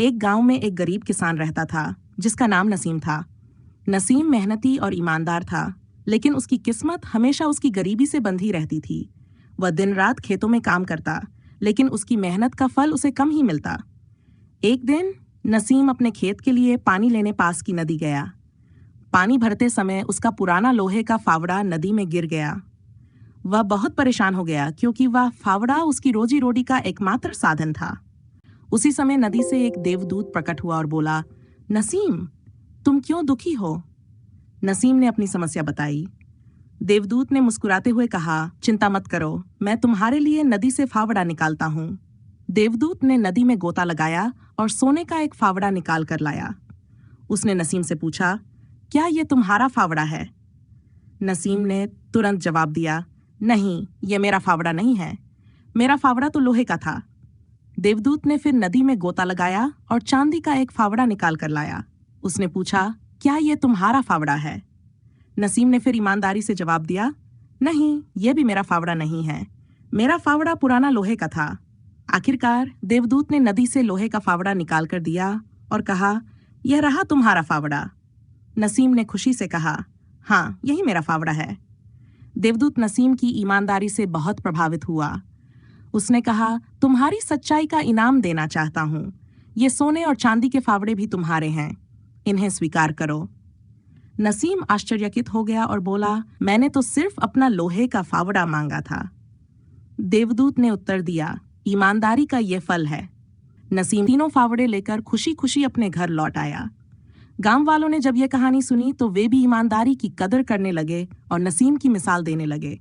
एक गांव में एक गरीब किसान रहता था जिसका नाम नसीम था। नसीम मेहनती और ईमानदार था, लेकिन उसकी किस्मत हमेशा उसकी गरीबी से बंधी रहती थी। वह दिन रात खेतों में काम करता, लेकिन उसकी मेहनत का फल उसे कम ही मिलता। एक दिन नसीम अपने खेत के लिए पानी लेने पास की नदी गया। पानी भरते समय उसका पुराना लोहे का फावड़ा नदी में गिर गया। वह बहुत परेशान हो गया क्योंकि वह फावड़ा उसकी रोजी रोटी का एकमात्र साधन था। उसी समय नदी से एक देवदूत प्रकट हुआ और बोला, नसीम, तुम क्यों दुखी हो? नसीम ने अपनी समस्या बताई। देवदूत ने मुस्कुराते हुए कहा, चिंता मत करो, मैं तुम्हारे लिए नदी से फावड़ा निकालता हूँ। देवदूत ने नदी में गोता लगाया और सोने का एक फावड़ा निकाल कर लाया। उसने नसीम से पूछा, क्या ये तुम्हारा फावड़ा है? नसीम ने तुरंत जवाब दिया, नहीं, ये मेरा फावड़ा नहीं है। मेरा फावड़ा तो लोहे का था। देवदूत ने फिर नदी में गोता लगाया और चांदी का एक फावड़ा निकाल कर लाया। उसने पूछा, क्या ये तुम्हारा फावड़ा है? नसीम ने फिर ईमानदारी से जवाब दिया, नहीं, ये भी मेरा फावड़ा नहीं है। मेरा फावड़ा पुराना लोहे का था। आखिरकार देवदूत ने नदी से लोहे का फावड़ा निकाल कर दिया और कहा, यह रहा तुम्हारा फावड़ा। नसीम ने खुशी से कहा, हाँ, यही मेरा फावड़ा है। देवदूत नसीम की ईमानदारी से बहुत प्रभावित हुआ। उसने कहा, तुम्हारी सच्चाई का इनाम देना चाहता हूँ। ये सोने और चांदी के फावड़े भी तुम्हारे हैं, इन्हें स्वीकार करो। नसीम आश्चर्यचकित हो गया और बोला, मैंने तो सिर्फ अपना लोहे का फावड़ा मांगा था। देवदूत ने उत्तर दिया, ईमानदारी का ये फल है। नसीम तीनों फावड़े लेकर खुशी खुशी अपने घर लौट आया। गांव वालों ने जब यह कहानी सुनी तो वे भी ईमानदारी की कदर करने लगे और नसीम की मिसाल देने लगे।